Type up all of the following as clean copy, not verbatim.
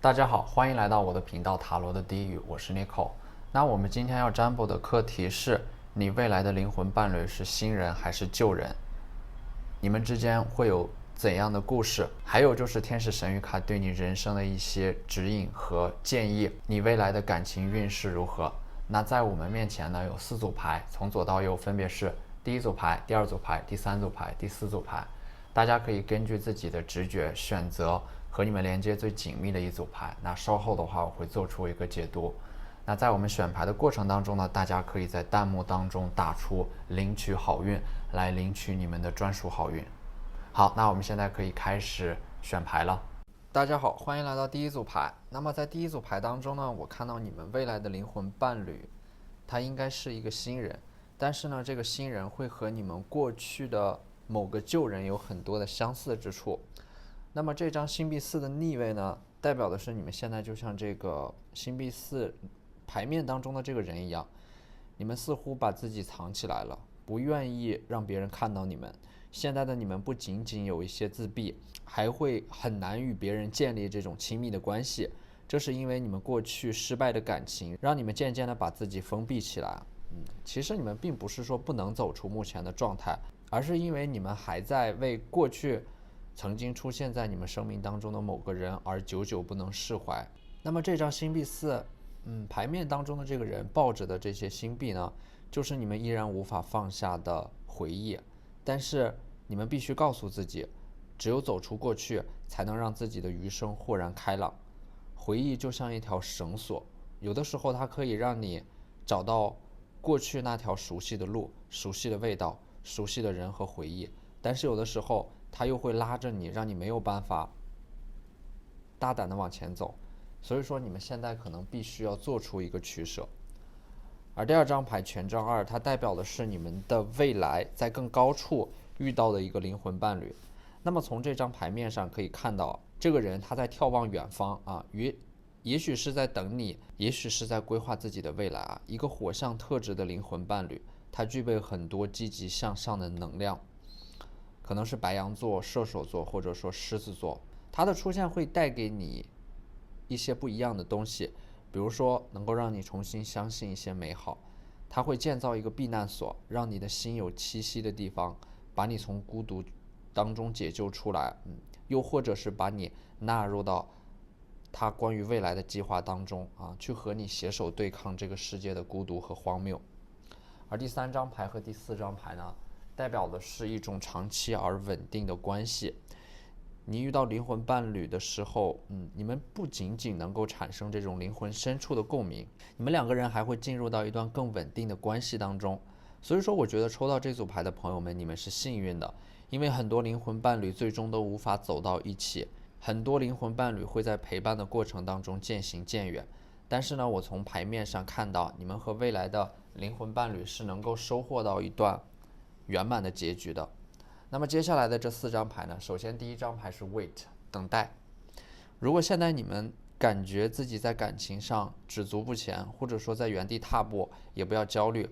大家好，欢迎来到我的频道塔罗的第一语，我是 Nico。那我们今天要占卜的课题是：你未来的灵魂伴侣是新人还是旧人？你们之间会有怎样的故事？还有就是天使神谕卡对你人生的一些指引和建议，你未来的感情运势如何？那在我们面前呢，有4组牌，从左到右分别是第一组牌、第二组牌、第三组牌、第四组牌。大家可以根据自己的直觉选择和你们连接最紧密的一组牌。那稍后的话，我会做出一个解读。那在我们选牌的过程当中呢，大家可以在弹幕当中打出领取好运，来领取你们的专属好运。好，那我们现在可以开始选牌了。大家好，欢迎来到第一组牌。那么在第一组牌当中呢，我看到你们未来的灵魂伴侣，他应该是一个新人，但是呢，这个新人会和你们过去的某个旧人有很多的相似之处。那么这张星币4的逆位呢，代表的是你们现在就像这个星币4牌面当中的这个人一样，你们似乎把自己藏起来了，不愿意让别人看到你们。现在的你们不仅仅有一些自闭，还会很难与别人建立这种亲密的关系。这是因为你们过去失败的感情，让你们渐渐的把自己封闭起来。其实你们并不是说不能走出目前的状态，而是因为你们还在为过去曾经出现在你们生命当中的某个人而久久不能释怀。那么这张星币4，牌面当中的这个人抱着的这些星币呢，就是你们依然无法放下的回忆。但是你们必须告诉自己，只有走出过去，才能让自己的余生豁然开朗。回忆就像一条绳索，有的时候它可以让你找到过去那条熟悉的路、熟悉的味道、熟悉的人和回忆，但是有的时候它又会拉着你，让你没有办法大胆的往前走。所以说你们现在可能必须要做出一个取舍。而第二张牌权杖2，它代表的是你们的未来在更高处遇到的一个灵魂伴侣。那么从这张牌面上可以看到，这个人他在眺望远方啊，也许是在等你，也许是在规划自己的未来啊。一个火象特质的灵魂伴侣，他具备很多积极向上的能量，可能是白羊座、射手座或者说狮子座。他的出现会带给你一些不一样的东西，比如说能够让你重新相信一些美好。他会建造一个避难所，让你的心有栖息的地方，把你从孤独当中解救出来。又或者是把你纳入到他关于未来的计划当中啊，去和你携手对抗这个世界的孤独和荒谬。而第3张牌和第4张牌呢，代表的是一种长期而稳定的关系。你遇到灵魂伴侣的时候，你们不仅仅能够产生这种灵魂深处的共鸣，你们2个人还会进入到一段更稳定的关系当中。所以说我觉得抽到这组牌的朋友们，你们是幸运的，因为很多灵魂伴侣最终都无法走到一起，很多灵魂伴侣会在陪伴的过程当中渐行渐远。但是呢，我从牌面上看到你们和未来的灵魂伴侣是能够收获到一段圆满的结局的。那么接下来的这4张牌呢，首先第一张牌是 wait， 等待。如果现在你们感觉自己在感情上止足不前，或者说在原地踏步，也不要焦虑，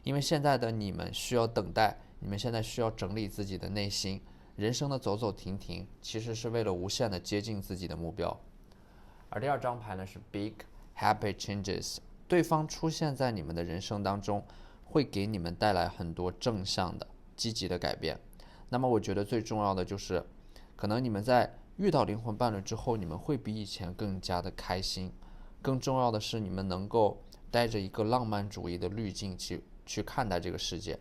因为现在的你们需要等待，你们现在需要整理自己的内心。人生的走走停停，其实是为了无限的接近自己的目标。而第2张牌呢是 big happy changes， 对方出现在你们的人生当中，会给你们带来很多正向的、积极的改变。那么我觉得最重要的就是，可能你们在遇到灵魂伴侣之后，你们会比以前更加的开心。更重要的是，你们能够带着一个浪漫主义的滤镜去看待这个世界。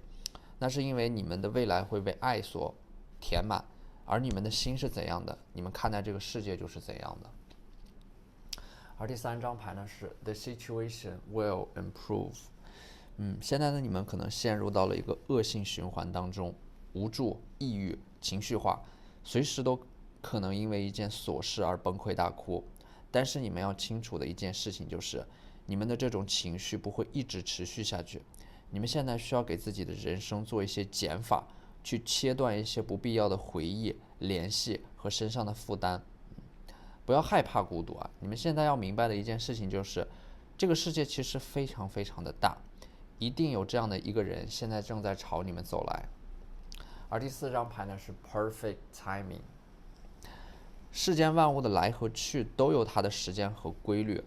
那是因为你们的未来会被爱所填满，而你们的心是怎样的，你们看待这个世界就是怎样的。而第3张牌呢是 The situation will improve。现在的你们可能陷入到了一个恶性循环当中，无助、抑郁、情绪化，随时都可能因为一件琐事而崩溃大哭。但是你们要清楚的一件事情就是，你们的这种情绪不会一直持续下去。你们现在需要给自己的人生做一些减法，去切断一些不必要的回忆、联系和身上的负担。不要害怕孤独啊！你们现在要明白的一件事情就是，这个世界其实非常非常的大，一定有这样的一个人现在正在朝你们走来。而第4张牌呢是 perfect timing。世间万物的来和去都有它的时间和规律，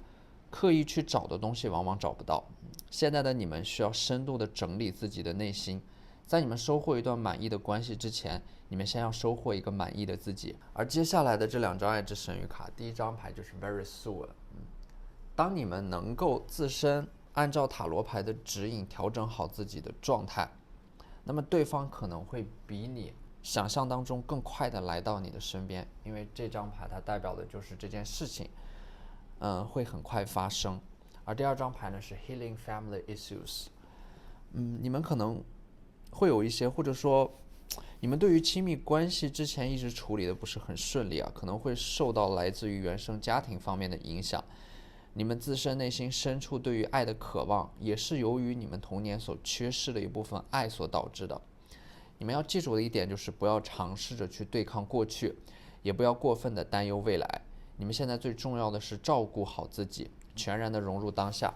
刻意去找的东西往往找不到。现在的你们需要深度的整理自己的内心，在你们收获一段满意的关系之前，你们先要收获一个满意的自己。而接下来的这2张爱之神谕卡，第一张牌就是 Very Soon。当你们能够自身按照塔罗牌的指引调整好自己的状态，那么对方可能会比你想象当中更快的来到你的身边，因为这张牌它代表的就是这件事情会很快发生。而第2张牌呢是 Healing Family Issues。你们可能会有一些，或者说你们对于亲密关系之前一直处理的不是很顺利可能会受到来自于原生家庭方面的影响。你们自身内心深处对于爱的渴望，也是由于你们童年所缺失的一部分爱所导致的。你们要记住的一点就是，不要尝试着去对抗过去，也不要过分的担忧未来。你们现在最重要的是照顾好自己，全然的融入当下。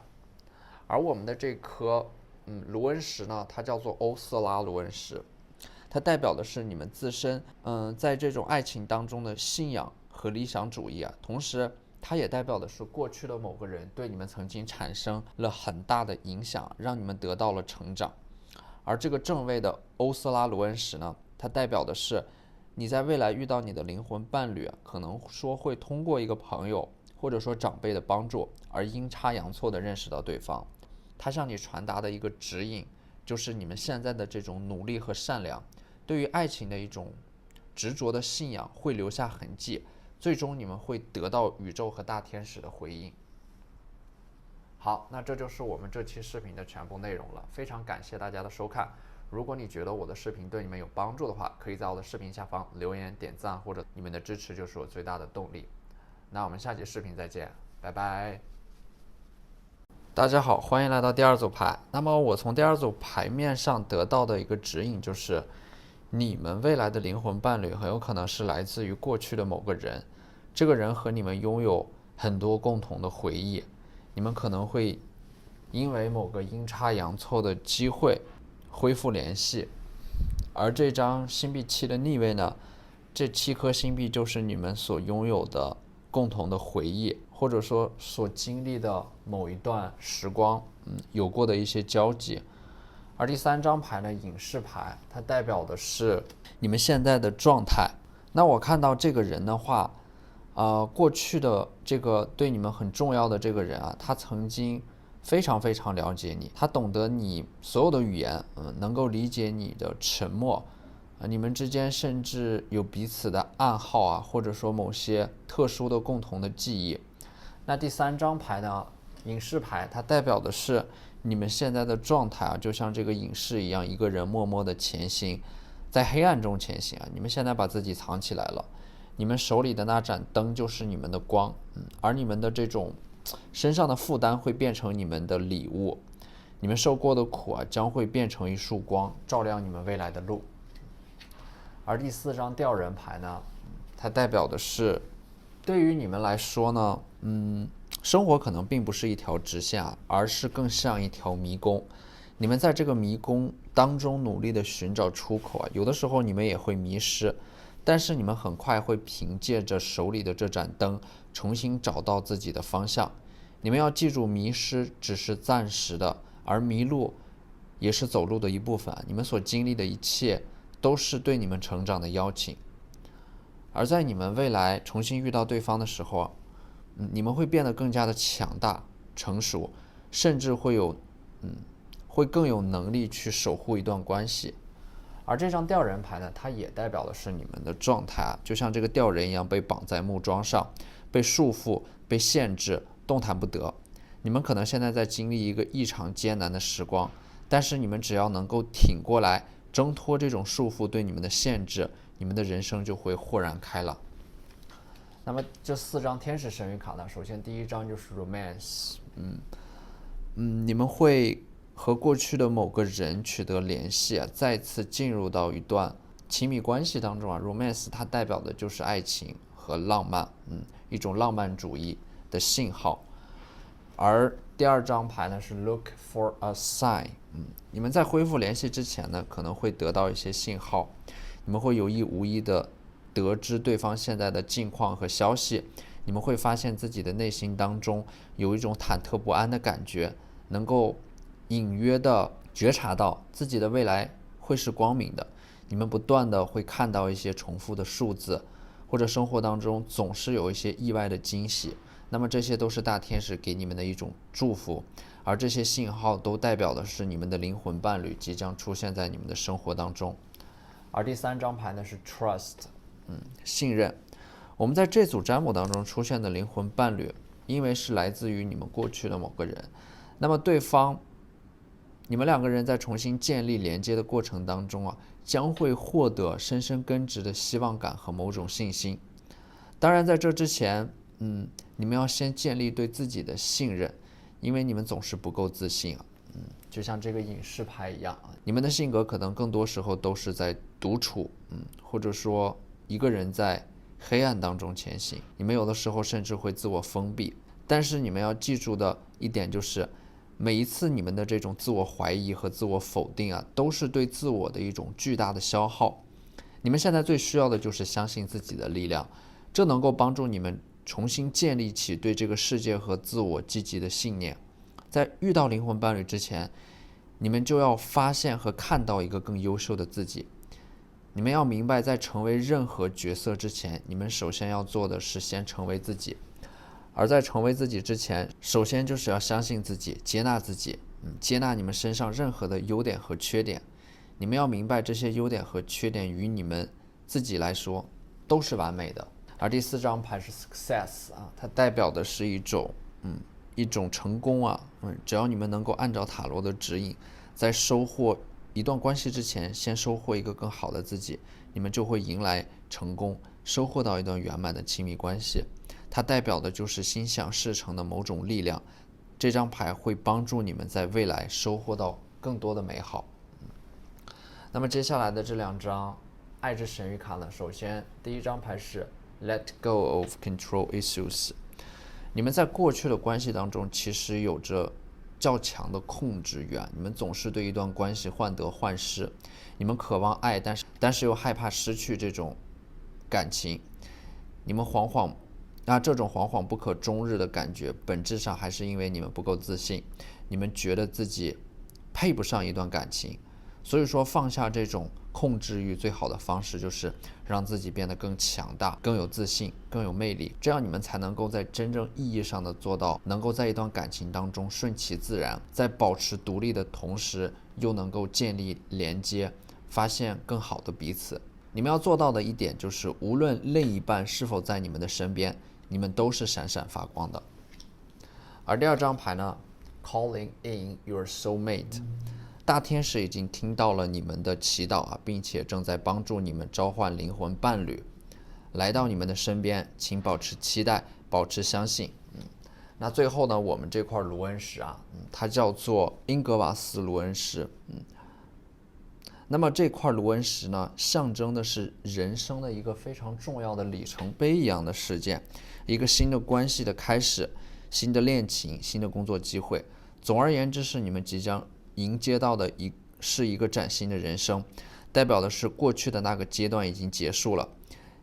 而我们的这颗卢恩石呢，它叫做欧瑟拉卢恩石，它代表的是你们自身在这种爱情当中的信仰和理想主义同时它也代表的是过去的某个人对你们曾经产生了很大的影响，让你们得到了成长。而这个正位的欧瑟拉卢恩石呢，它代表的是你在未来遇到你的灵魂伴侣可能说会通过一个朋友或者说长辈的帮助，而阴差阳错地认识到对方。他向你传达的一个指引，就是你们现在的这种努力和善良，对于爱情的一种执着的信仰会留下痕迹，最终你们会得到宇宙和大天使的回应。好，那这就是我们这期视频的全部内容了，非常感谢大家的收看。如果你觉得我的视频对你们有帮助的话，可以在我的视频下方留言点赞，或者你们的支持就是我最大的动力。那我们下期视频再见，拜拜。大家好，欢迎来到第2组牌。那么我从第2组牌面上得到的一个指引就是，你们未来的灵魂伴侣很有可能是来自于过去的某个人，这个人和你们拥有很多共同的回忆，你们可能会因为某个阴差阳错的机会恢复联系。而这张星币7的逆位呢，这7颗星币就是你们所拥有的共同的回忆，或者说所经历的某一段时光有过的一些交集。而第3张牌呢，隐士牌，它代表的是你们现在的状态。那我看到这个人的话过去的这个对你们很重要的这个人他曾经非常非常了解你，他懂得你所有的语言能够理解你的沉默你们之间甚至有彼此的暗号或者说某些特殊的共同的记忆。那第3张牌呢，隐士牌，它代表的是你们现在的状态就像这个隐士一样，一个人默默的前行，在黑暗中前行你们现在把自己藏起来了，你们手里的那盏灯就是你们的光而你们的这种身上的负担会变成你们的礼物，你们受过的苦将会变成一束光，照亮你们未来的路。而第4张吊人牌呢，它代表的是对于你们来说呢生活可能并不是一条直线而是更像一条迷宫。你们在这个迷宫当中努力的寻找出口有的时候你们也会迷失，但是你们很快会凭借着手里的这盏灯重新找到自己的方向。你们要记住，迷失只是暂时的，而迷路也是走路的一部分。你们所经历的一切都是对你们成长的邀请。而在你们未来重新遇到对方的时候你们会变得更加的强大、成熟，甚至会更有能力去守护一段关系。而这张吊人牌呢，它也代表的是你们的状态就像这个吊人一样，被绑在木桩上，被束缚、被限制，动弹不得。你们可能现在在经历一个异常艰难的时光，但是你们只要能够挺过来，挣脱这种束缚对你们的限制，你们的人生就会豁然开朗。那么这4张天使神谕卡呢，首先第1张就是 Romance。你们会和过去的某个人取得联系再次进入到一段亲密关系当中Romance 它代表的就是爱情和浪漫一种浪漫主义的信号。而第2张牌呢是 Look for a sign。你们在恢复联系之前呢，可能会得到一些信号，你们会有意无意的得知对方现在的近况和消息，你们会发现自己的内心当中有一种忐忑不安的感觉，能够隐约的觉察到自己的未来会是光明的。你们不断的会看到一些重复的数字，或者生活当中总是有一些意外的惊喜，那么这些都是大天使给你们的一种祝福，而这些信号都代表的是你们的灵魂伴侣即将出现在你们的生活当中。而第3张牌呢是 Trust， 信任。我们在这组占卜当中出现的灵魂伴侣，因为是来自于你们过去的某个人，那么对方，你们2个人在重新建立连接的过程当中将会获得深深根植的希望感和某种信心。当然在这之前，你们要先建立对自己的信任，因为你们总是不够自信就像这个隐士牌一样，你们的性格可能更多时候都是在独处，或者说一个人在黑暗当中前行，你们有的时候甚至会自我封闭。但是你们要记住的一点就是，每一次你们的这种自我怀疑和自我否定都是对自我的一种巨大的消耗。你们现在最需要的就是相信自己的力量，这能够帮助你们重新建立起对这个世界和自我积极的信念。在遇到灵魂伴侣之前，你们就要发现和看到一个更优秀的自己。你们要明白，在成为任何角色之前，你们首先要做的是先成为自己。而在成为自己之前，首先就是要相信自己，接纳自己，接纳你们身上任何的优点和缺点。你们要明白，这些优点和缺点于你们自己来说都是完美的。而第4张牌是 Success 它代表的是一种成功只要你们能够按照塔罗的指引，在收获一段关系之前，先收获一个更好的自己，你们就会迎来成功，收获到一段圆满的亲密关系。它代表的就是心想事成的某种力量。这张牌会帮助你们在未来收获到更多的美好。那么接下来的这2张爱之神谕卡呢，首先第1张牌是 Let go of control issues。 你们在过去的关系当中其实有着较强的控制欲你们总是对一段关系患得患失，你们渴望爱，但是又害怕失去这种感情。你们这种惶惶不可终日的感觉，本质上还是因为你们不够自信，你们觉得自己配不上一段感情。所以说，放下这种控制欲最好的方式就是让自己变得更强大，更有自信，更有魅力，这样你们才能够在真正意义上的做到能够在一段感情当中顺其自然，在保持独立的同时又能够建立连接，发现更好的彼此。你们要做到的一点就是，无论另一半是否在你们的身边，你们都是闪闪发光的。而第2张牌呢 Calling in your soulmate， 大天使已经听到了你们的祈祷并且正在帮助你们召唤灵魂伴侣来到你们的身边，请保持期待，保持相信。那最后呢，我们这块卢恩石它叫做英格瓦斯卢恩石。那么这块卢恩石呢，象征的是人生的一个非常重要的里程碑一样的事件，一个新的关系的开始，新的恋情，新的工作机会。总而言之，是你们即将迎接到的是一个崭新的人生，代表的是过去的那个阶段已经结束了，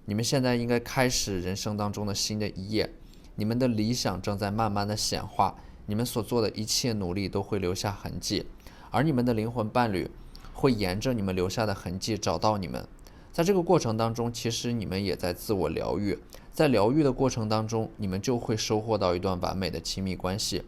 你们现在应该开始人生当中的新的一页。你们的理想正在慢慢的显化，你们所做的一切努力都会留下痕迹，而你们的灵魂伴侣会沿着你们留下的痕迹找到你们。在这个过程当中，其实你们也在自我疗愈，在疗愈的过程当中，你们就会收获到一段完美的亲密关系，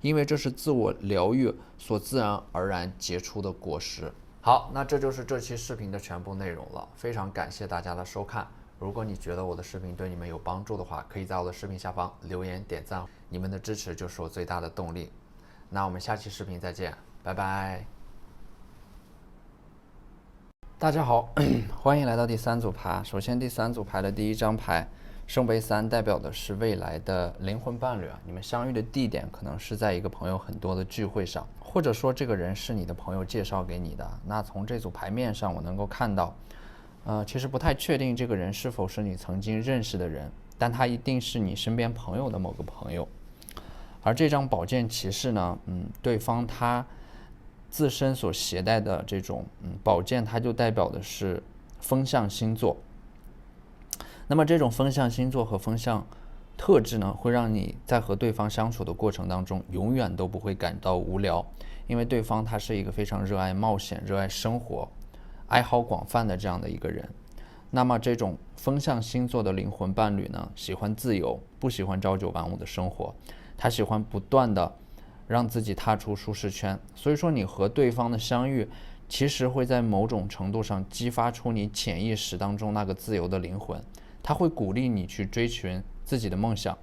因为这是自我疗愈所自然而然结出的果实。好，那这就是这期视频的全部内容了，非常感谢大家的收看。如果你觉得我的视频对你们有帮助的话，可以在我的视频下方留言点赞，你们的支持就是我最大的动力。那我们下期视频再见，拜拜。大家好，欢迎来到第3组牌。首先第3组牌的第1张牌圣杯3代表的是未来的灵魂伴侣你们相遇的地点可能是在一个朋友很多的聚会上，或者说这个人是你的朋友介绍给你的。那从这组牌面上我能够看到其实不太确定这个人是否是你曾经认识的人，但他一定是你身边朋友的某个朋友。而这张宝剑骑士呢，对方他自身所携带的这种宝剑，它就代表的是风象星座。那么这种风象星座和风象特质呢，会让你在和对方相处的过程当中，永远都不会感到无聊，因为对方他是一个非常热爱冒险、热爱生活、爱好广泛的这样的一个人。那么这种风象星座的灵魂伴侣呢，喜欢自由，不喜欢朝九晚五的生活，他喜欢不断的让自己踏出舒适圈。所以说你和对方的相遇，其实会在某种程度上激发出你潜意识当中那个自由的灵魂，他会鼓励你去追寻自己的梦想。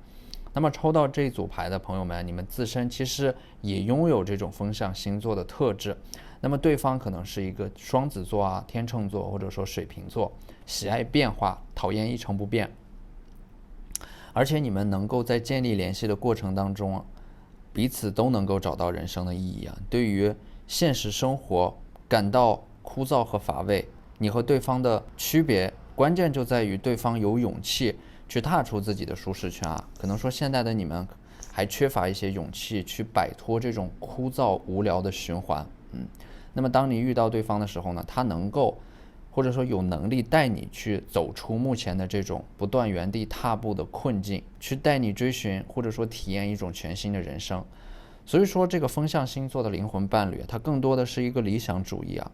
那么抽到这一组牌的朋友们，你们自身其实也拥有这种风象星座的特质。那么对方可能是一个双子座啊、天秤座或者说水瓶座，喜爱变化，讨厌一成不变。而且你们能够在建立联系的过程当中，彼此都能够找到人生的意义啊。对于现实生活感到枯燥和乏味，你和对方的区别，关键就在于对方有勇气去踏出自己的舒适圈啊。可能说现在的你们还缺乏一些勇气去摆脱这种枯燥无聊的循环。那么当你遇到对方的时候呢，他能够或者说有能力带你去走出目前的这种不断原地踏步的困境，去带你追寻或者说体验一种全新的人生。所以说这个风象星座的灵魂伴侣，他更多的是一个理想主义啊，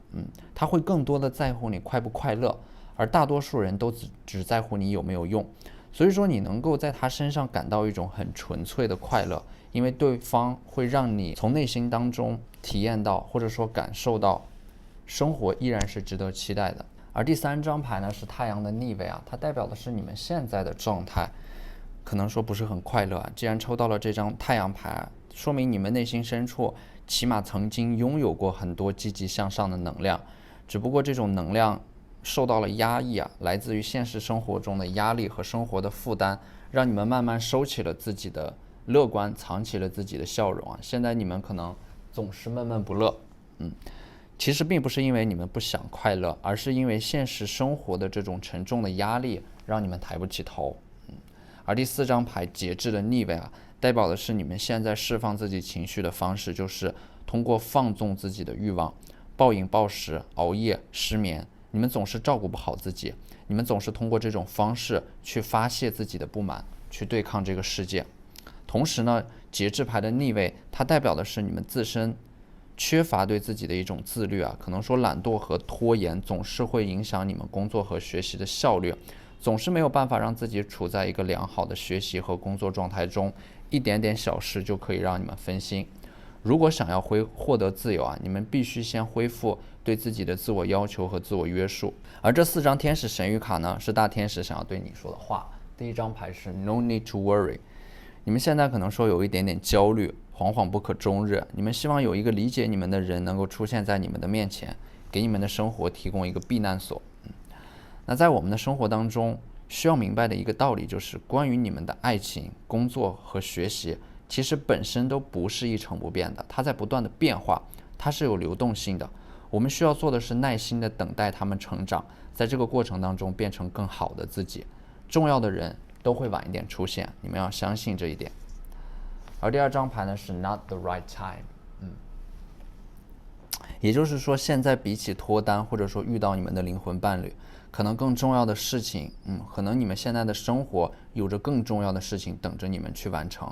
他会更多的在乎你快不快乐，而大多数人都只在乎你有没有用。所以说你能够在他身上感到一种很纯粹的快乐，因为对方会让你从内心当中体验到或者说感受到生活依然是值得期待的。而第三张牌呢是太阳的逆位啊，它代表的是你们现在的状态可能说不是很快乐啊。既然抽到了这张太阳牌，说明你们内心深处起码曾经拥有过很多积极向上的能量，只不过这种能量受到了压抑啊，来自于现实生活中的压力和生活的负担，让你们慢慢收起了自己的乐观，藏起了自己的笑容啊。现在你们可能总是闷闷不乐，其实并不是因为你们不想快乐，而是因为现实生活的这种沉重的压力让你们抬不起头。而第四张牌节制的逆位啊，代表的是你们现在释放自己情绪的方式，就是通过放纵自己的欲望，暴饮暴食、熬夜、失眠，你们总是照顾不好自己，你们总是通过这种方式去发泄自己的不满，去对抗这个世界。同时呢，节制牌的逆位，它代表的是你们自身缺乏对自己的一种自律啊，可能说懒惰和拖延总是会影响你们工作和学习的效率，总是没有办法让自己处在一个良好的学习和工作状态中，一点点小事就可以让你们分心。如果想要获得自由啊，你们必须先恢复对自己的自我要求和自我约束。而这四张天使神谕卡呢，是大天使想要对你说的话。第一张牌是 No need to worry， 你们现在可能说有一点点焦虑，惶惶不可终日，你们希望有一个理解你们的人能够出现在你们的面前，给你们的生活提供一个避难所。那在我们的生活当中，需要明白的一个道理就是，关于你们的爱情、工作和学习，其实本身都不是一成不变的，它在不断的变化，它是有流动性的。我们需要做的是耐心的等待他们成长，在这个过程当中变成更好的自己。重要的人都会晚一点出现，你们要相信这一点。而第二张牌呢是 Not the right time，也就是说，现在比起脱单或者说遇到你们的灵魂伴侣，可能更重要的事情，可能你们现在的生活有着更重要的事情等着你们去完成。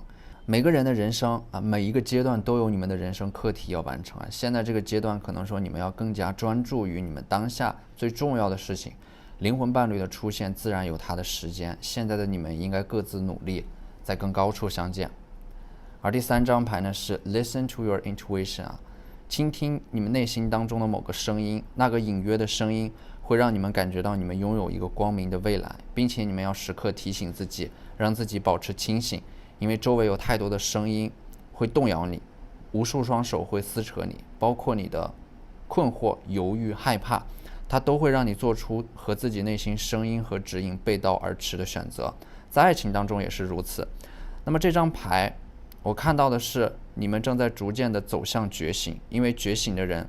每个人的人生啊，每一个阶段都有你们的人生课题要完成啊。现在这个阶段可能说你们要更加专注于你们当下最重要的事情，灵魂伴侣的出现自然有它的时间。现在的你们应该各自努力，在更高处相见。而第三张牌呢是 Listen to your intuition 啊，倾听你们内心当中的某个声音，那个隐约的声音会让你们感觉到你们拥有一个光明的未来，并且你们要时刻提醒自己，让自己保持清醒，因为周围有太多的声音会动摇你，无数双手会撕扯你，包括你的困惑、犹豫、害怕，它都会让你做出和自己内心声音和指引背道而驰的选择。在爱情当中也是如此。那么这张牌我看到的是你们正在逐渐的走向觉醒，因为觉醒的人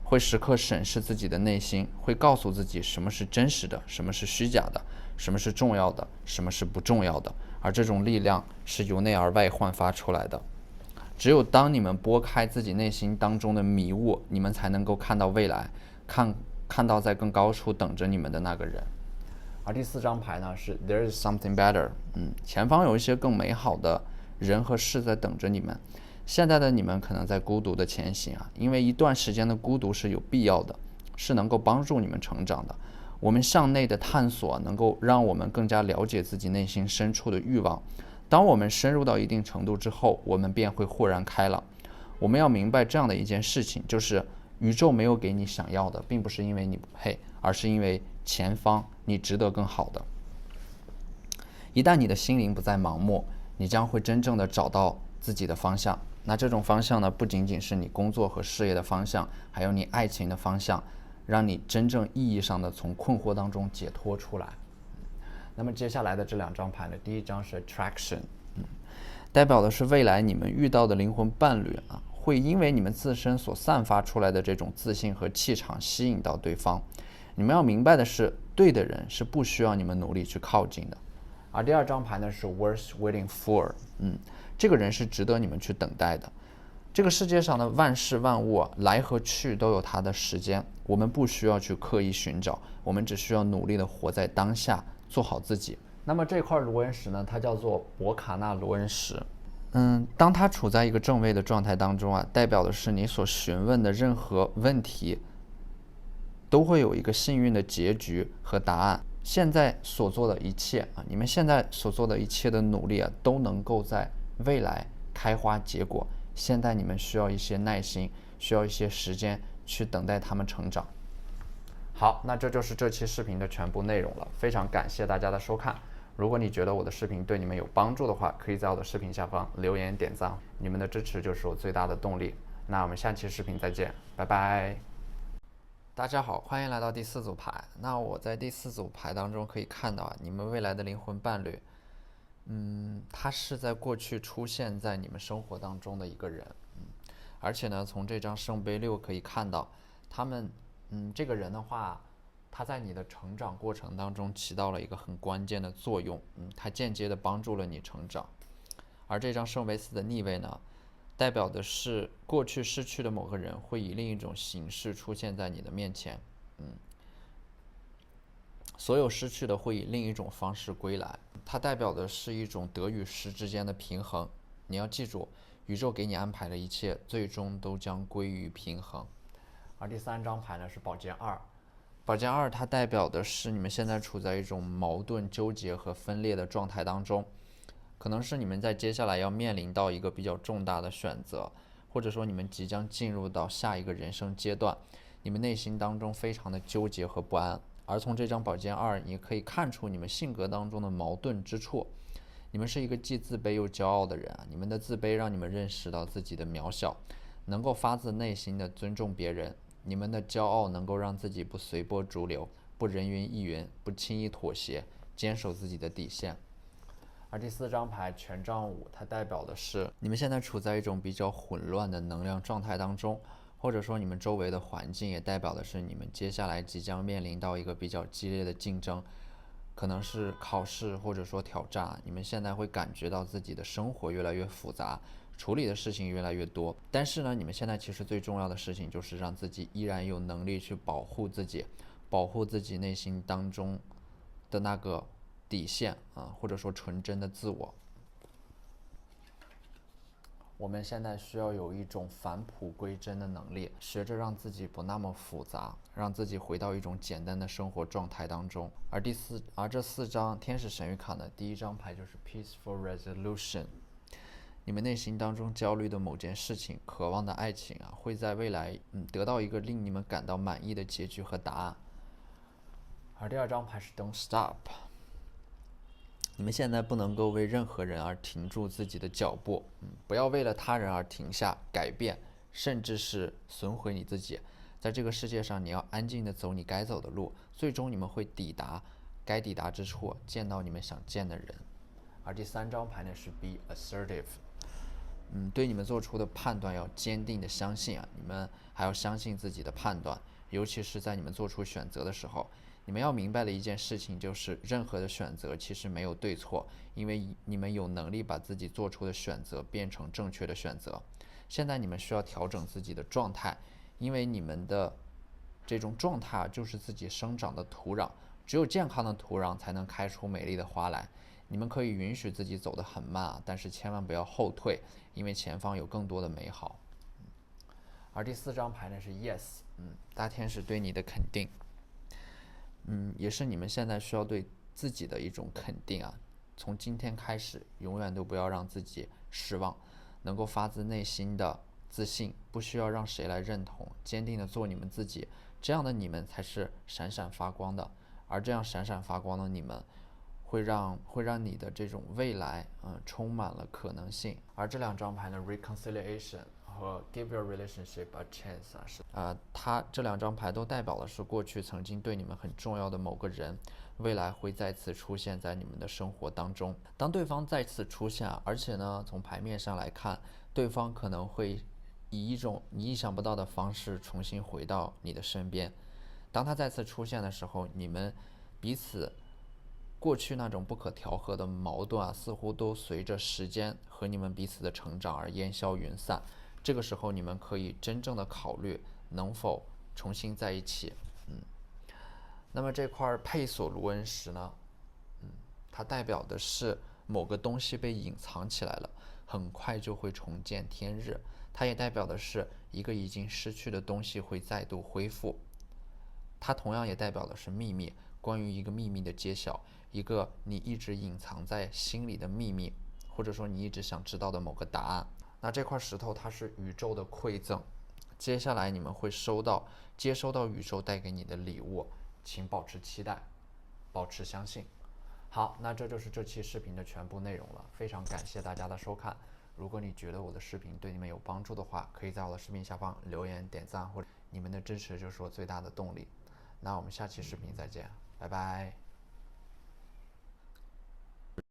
会时刻审视自己的内心，会告诉自己什么是真实的，什么是虚假的，什么是重要的，什么是不重要的，而这种力量是由内而外焕发出来的。只有当你们拨开自己内心当中的迷雾，你们才能够看到未来，看到在更高处等着你们的那个人。而第4张牌呢是 There is something better，前方有一些更美好的人和事在等着你们。现在的你们可能在孤独的前行因为一段时间的孤独是有必要的，是能够帮助你们成长的。我们向内的探索能够让我们更加了解自己内心深处的欲望。当我们深入到一定程度之后，我们便会豁然开朗。我们要明白这样的一件事情，就是宇宙没有给你想要的，并不是因为你不配，而是因为前方你值得更好的。一旦你的心灵不再盲目，你将会真正的找到自己的方向。那这种方向呢，不仅仅是你工作和事业的方向，还有你爱情的方向，让你真正意义上的从困惑当中解脱出来。那么接下来的这2张牌呢，第一张是 Attraction，代表的是未来你们遇到的灵魂伴侣会因为你们自身所散发出来的这种自信和气场吸引到对方。你们要明白的是，对的人是不需要你们努力去靠近的。而第2张牌呢是 Worth Waiting For，这个人是值得你们去等待的。这个世界上的万事万物来和去都有它的时间，我们不需要去刻意寻找，我们只需要努力的活在当下，做好自己。那么这块罗恩石呢，它叫做博卡纳罗恩石。当它处在一个正位的状态当中代表的是你所询问的任何问题都会有一个幸运的结局和答案。现在所做的一切你们现在所做的一切的努力都能够在未来开花结果。现在你们需要一些耐心，需要一些时间去等待他们成长。好，那这就是这期视频的全部内容了，非常感谢大家的收看。如果你觉得我的视频对你们有帮助的话，可以在我的视频下方留言点赞，你们的支持就是我最大的动力。那我们下期视频再见，拜拜。大家好，欢迎来到第4组牌。那我在第4组牌当中可以看到你们未来的灵魂伴侣，他是在过去出现在你们生活当中的一个人，而且呢，从这张圣杯6可以看到，他们，这个人的话，他在你的成长过程当中起到了一个很关键的作用，他间接的帮助了你成长。而这张圣杯4的逆位呢，代表的是过去失去的某个人会以另一种形式出现在你的面前，所有失去的会以另一种方式归来。它代表的是一种得与失之间的平衡。你要记住，宇宙给你安排的一切最终都将归于平衡。而第3张牌呢是宝剑2，宝剑2它代表的是你们现在处在一种矛盾、纠结和分裂的状态当中，可能是你们在接下来要面临到一个比较重大的选择，或者说你们即将进入到下一个人生阶段，你们内心当中非常的纠结和不安。而从这张宝剑2，你可以看出你们性格当中的矛盾之处。你们是一个既自卑又骄傲的人你们的自卑让你们认识到自己的渺小，能够发自内心的尊重别人。你们的骄傲能够让自己不随波逐流，不人云亦云，不轻易妥协，坚守自己的底线。而第4张牌权杖5，它代表的是你们现在处在一种比较混乱的能量状态当中，或者说你们周围的环境也代表的是你们接下来即将面临到一个比较激烈的竞争，可能是考试或者说挑战。你们现在会感觉到自己的生活越来越复杂，处理的事情越来越多，但是呢，你们现在其实最重要的事情就是让自己依然有能力去保护自己，保护自己内心当中的那个底线或者说纯真的自我。我们现在需要有一种返璞归真的能力，学着让自己不那么复杂，让自己回到一种简单的生活状态当中。而这4张天使神谕卡呢，第1张牌就是 Peaceful Resolution。你们内心当中焦虑的某件事情，渴望的爱情会在未来得到一个令你们感到满意的结局和答案。而第2张牌是 Don't Stop。你们现在不能够为任何人而停住自己的脚步，不要为了他人而停下、改变，甚至是损毁你自己。在这个世界上，你要安静地走你该走的路，最终你们会抵达该抵达之处，见到你们想见的人。而第3张牌呢是 Be Assertive。对你们做出的判断要坚定地相信你们还要相信自己的判断，尤其是在你们做出选择的时候。你们要明白的一件事情就是，任何的选择其实没有对错，因为你们有能力把自己做出的选择变成正确的选择。现在你们需要调整自己的状态，因为你们的这种状态就是自己生长的土壤，只有健康的土壤才能开出美丽的花来。你们可以允许自己走得很慢啊，但是千万不要后退，因为前方有更多的美好。而第4张牌呢是 Yes， 大天使对你的肯定，也是你们现在需要对自己的一种肯定啊。从今天开始，永远都不要让自己失望，能够发自内心的自信，不需要让谁来认同，坚定的做你们自己，这样的你们才是闪闪发光的。而这样闪闪发光的你们，会让你的这种未来，充满了可能性。而这2张牌呢 ，Reconciliation 和 Give your relationship a chance 它这2张牌都代表的是过去曾经对你们很重要的某个人，未来会再次出现在你们的生活当中。当对方再次出现，而且呢，从牌面上来看，对方可能会以一种你意想不到的方式重新回到你的身边。当他再次出现的时候，你们彼此过去那种不可调和的矛盾似乎都随着时间和你们彼此的成长而烟消云散。这个时候，你们可以真正的考虑能否重新在一起。那么这块佩索卢恩石呢，它代表的是某个东西被隐藏起来了，很快就会重见天日。它也代表的是一个已经失去的东西会再度恢复。它同样也代表的是秘密，关于一个秘密的揭晓，一个你一直隐藏在心里的秘密，或者说你一直想知道的某个答案。那这块石头它是宇宙的馈赠，接下来你们会接收到宇宙带给你的礼物，请保持期待，保持相信。好，那这就是这期视频的全部内容了，非常感谢大家的收看。如果你觉得我的视频对你们有帮助的话，可以在我的视频下方留言点赞，或者你们的支持就是我最大的动力。那我们下期视频再见，拜拜。